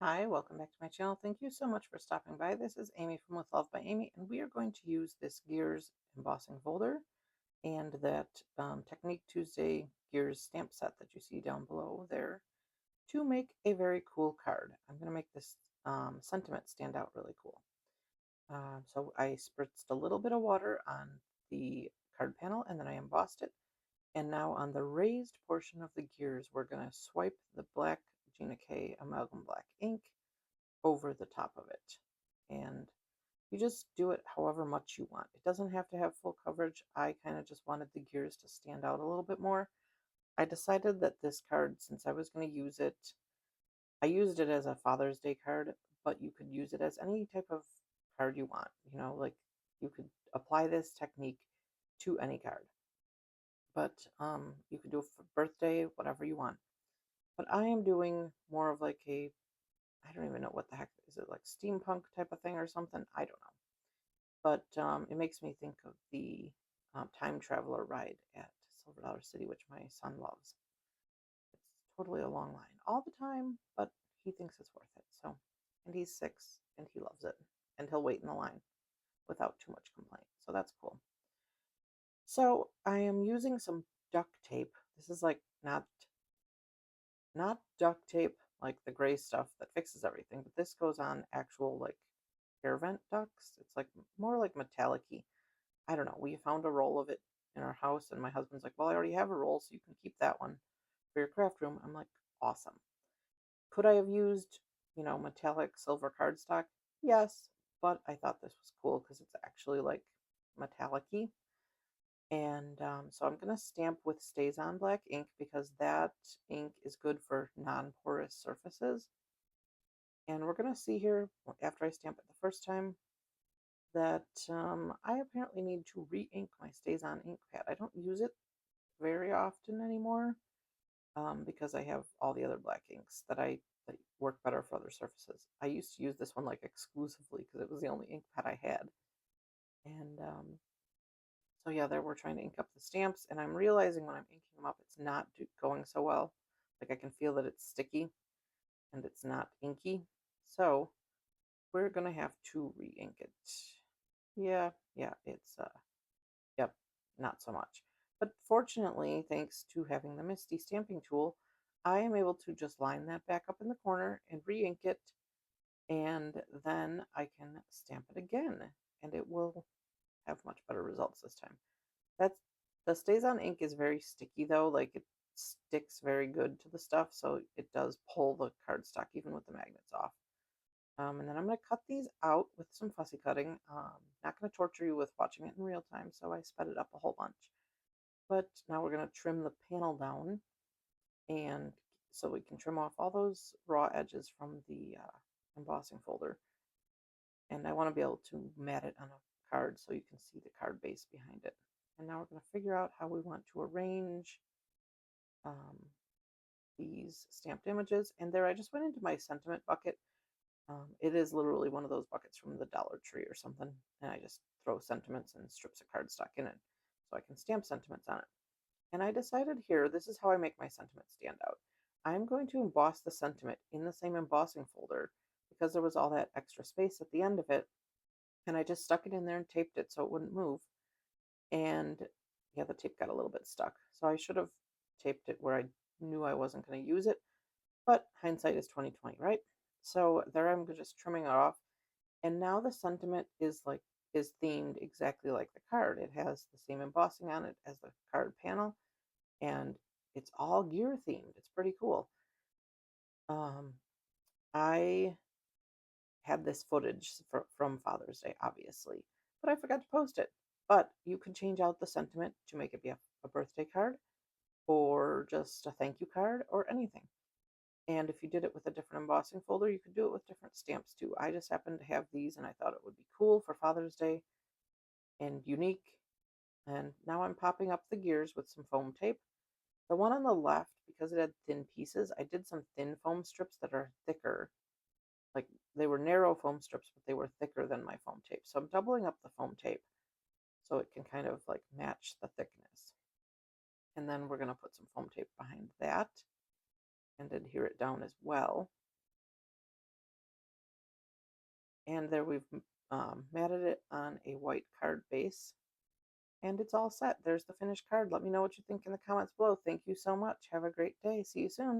Hi, welcome back to my channel. Thank you so much for stopping by. This is Amy from With Love by Amy, and we are going to use this Gears embossing folder and that Technique Tuesday Gears stamp set that you see down below there to make a very cool card. I'm going to make this sentiment stand out really cool. So I spritzed a little bit of water on the card panel and then I embossed it. And now on the raised portion of the gears, we're going to swipe the black Gina K Amalgam Black ink over the top of it. And you just do it however much you want. It doesn't have to have full coverage. I kind of just wanted the gears to stand out a little bit more. I decided that this card, since I was going to use it, I used it as a Father's Day card, but you could use it as any type of card you want. Like you could apply this technique to any card. But you could do it for birthday, whatever you want. But I am doing more of like I don't even know what the heck is it, like steampunk type of thing or something. I don't know, but it makes me think of the time traveler ride at Silver Dollar City, which my son loves. It's totally a long line all the time, but he thinks it's worth it. So, and he's 6 and he loves it, and he'll wait in the line without too much complaint. So that's cool. So I am using some duct tape. This is like not duct tape like the gray stuff that fixes everything, but this goes on actual like air vent ducts. It's like more like metallic-y. I don't know. We found a roll of it in our house, and my husband's like, "Well, I already have a roll, so you can keep that one for your craft room." I'm like, "Awesome." Could I have used, metallic silver cardstock? Yes, but I thought this was cool because it's actually like metallic-y. And so I'm going to stamp with Stays On Black ink because that ink is good for non-porous surfaces. And we're going to see here, after I stamp it the first time, that I apparently need to re-ink my Stays On ink pad. I don't use it very often anymore because I have all the other black inks that work better for other surfaces. I used to use this one like exclusively because it was the only ink pad I had. And so yeah, there we're trying to ink up the stamps, and I'm realizing when I'm inking them up, it's not going so well. Like I can feel that it's sticky and it's not inky. So we're gonna have to re-ink it. Yeah, it's yep, not so much. But fortunately, thanks to having the Misty stamping tool, I am able to just line that back up in the corner and re-ink it, and then I can stamp it again, and it will have much better results this time. That's the Stays On ink is very sticky though, like it sticks very good to the stuff, so it does pull the cardstock even with the magnets off. And then I'm going to cut these out with some fussy cutting. Not going to torture you with watching it in real time, so I sped it up a whole bunch. But now we're going to trim the panel down, and so we can trim off all those raw edges from the embossing folder. And I want to be able to mat it on a card so you can see the card base behind it. And now we're going to figure out how we want to arrange um, these stamped images. And there I just went into my sentiment bucket. It is literally one of those buckets from the Dollar Tree or something, and I just throw sentiments and strips of cardstock in it so I can stamp sentiments on it. And I decided here, this is how I make my sentiment stand out. I'm going to emboss the sentiment in the same embossing folder because there was all that extra space at the end of it, and I just stuck it in there and taped it so it wouldn't move. And yeah, the tape got a little bit stuck, so I should have taped it where I knew I wasn't going to use it, but hindsight is 2020, right? So there I'm just trimming it off. And now the sentiment is themed exactly like the card. It has the same embossing on it as the card panel, and it's all gear themed. It's pretty cool. Um, I had this footage from Father's Day, obviously, but I forgot to post it. But you can change out the sentiment to make it be a birthday card or just a thank you card or anything. And if you did it with a different embossing folder, you could do it with different stamps too. I just happened to have these and I thought it would be cool for Father's Day and unique. And now I'm popping up the gears with some foam tape. The one on the left, because it had thin pieces, I did some thin foam strips that are thicker. Like they were narrow foam strips, but they were thicker than my foam tape. So I'm doubling up the foam tape so it can kind of like match the thickness. And then we're going to put some foam tape behind that and adhere it down as well. And there we've matted it on a white card base. And it's all set. There's the finished card. Let me know what you think in the comments below. Thank you so much. Have a great day. See you soon.